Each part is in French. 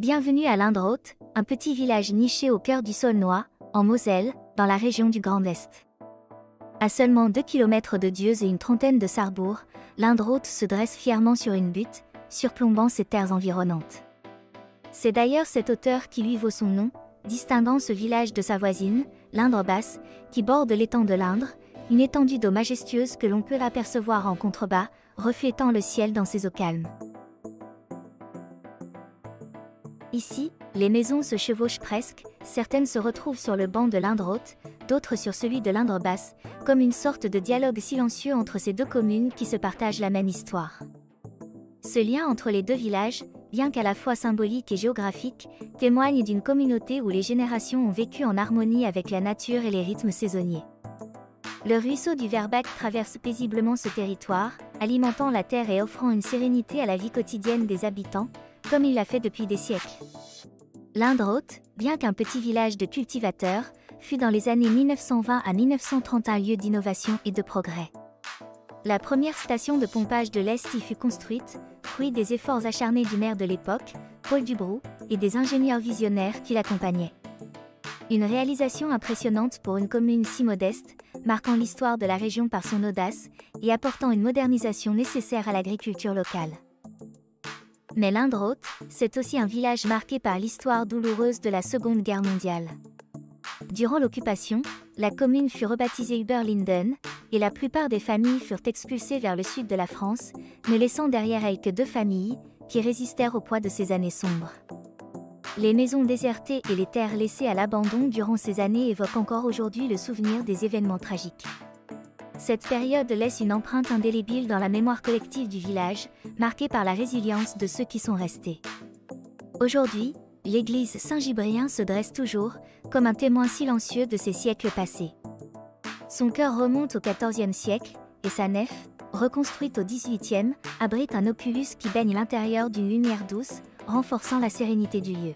Bienvenue à Lindroth, un petit village niché au cœur du Saulnois, en Moselle, dans la région du Grand Est. À seulement 2 km de Dieuze et une trentaine de Sarrebourg, Lindroth se dresse fièrement sur une butte, surplombant ses terres environnantes. C'est d'ailleurs cette hauteur qui lui vaut son nom, distinguant ce village de sa voisine, l'Indre-Basse, qui borde l'étang de l'Indre, une étendue d'eau majestueuse que l'on peut apercevoir en contrebas, reflétant le ciel dans ses eaux calmes. Ici, les maisons se chevauchent presque, certaines se retrouvent sur le banc de l'Indre-Haute, d'autres sur celui de l'Indre-Basse, comme une sorte de dialogue silencieux entre ces deux communes qui se partagent la même histoire. Ce lien entre les deux villages, bien qu'à la fois symbolique et géographique, témoigne d'une communauté où les générations ont vécu en harmonie avec la nature et les rythmes saisonniers. Le ruisseau du Verbac traverse paisiblement ce territoire, alimentant la terre et offrant une sérénité à la vie quotidienne des habitants, comme il l'a fait depuis des siècles. Lindroth, bien qu'un petit village de cultivateurs, fut dans les années 1920 à 1930 un lieu d'innovation et de progrès. La première station de pompage de l'Est y fut construite, fruit des efforts acharnés du maire de l'époque, Paul Dubroux, et des ingénieurs visionnaires qui l'accompagnaient. Une réalisation impressionnante pour une commune si modeste, marquant l'histoire de la région par son audace et apportant une modernisation nécessaire à l'agriculture locale. Mais Lindroth, c'est aussi un village marqué par l'histoire douloureuse de la Seconde Guerre mondiale. Durant l'occupation, la commune fut rebaptisée Überlinden, et la plupart des familles furent expulsées vers le sud de la France, ne laissant derrière elles que 2 familles, qui résistèrent au poids de ces années sombres. Les maisons désertées et les terres laissées à l'abandon durant ces années évoquent encore aujourd'hui le souvenir des événements tragiques. Cette période laisse une empreinte indélébile dans la mémoire collective du village, marquée par la résilience de ceux qui sont restés. Aujourd'hui, l'église Saint-Gibrien se dresse toujours, comme un témoin silencieux de ces siècles passés. Son chœur remonte au XIVe siècle, et sa nef, reconstruite au XVIIIe, abrite un oculus qui baigne l'intérieur d'une lumière douce, renforçant la sérénité du lieu.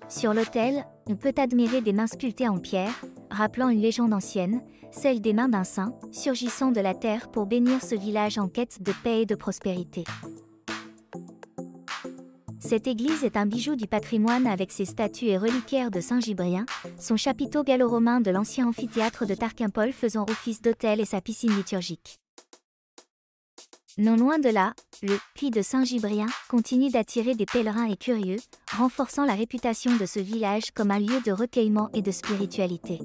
Sur l'autel, on peut admirer des mains sculptées en pierre, rappelant une légende ancienne, celle des mains d'un saint, surgissant de la terre pour bénir ce village en quête de paix et de prospérité. Cette église est un bijou du patrimoine avec ses statues et reliquaires de Saint-Gibrien, son chapiteau gallo-romain de l'ancien amphithéâtre de Tarquimpol faisant office d'autel et sa piscine liturgique. Non loin de là, le puits de Saint-Gibrien continue d'attirer des pèlerins et curieux, renforçant la réputation de ce village comme un lieu de recueillement et de spiritualité.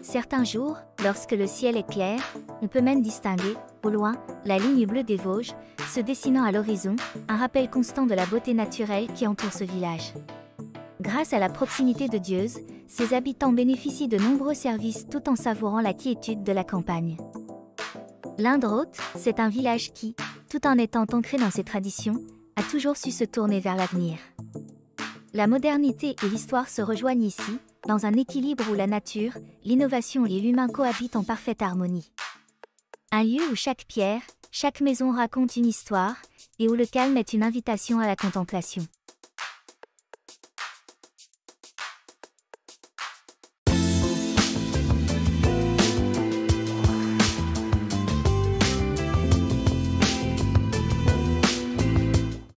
Certains jours, lorsque le ciel est clair, on peut même distinguer, au loin, la ligne bleue des Vosges, se dessinant à l'horizon, un rappel constant de la beauté naturelle qui entoure ce village. Grâce à la proximité de Dieuze, ses habitants bénéficient de nombreux services tout en savourant la quiétude de la campagne. Lindroth, c'est un village qui, tout en étant ancré dans ses traditions, a toujours su se tourner vers l'avenir. La modernité et l'histoire se rejoignent ici, dans un équilibre où la nature, l'innovation et l'humain cohabitent en parfaite harmonie. Un lieu où chaque pierre, chaque maison raconte une histoire, et où le calme est une invitation à la contemplation.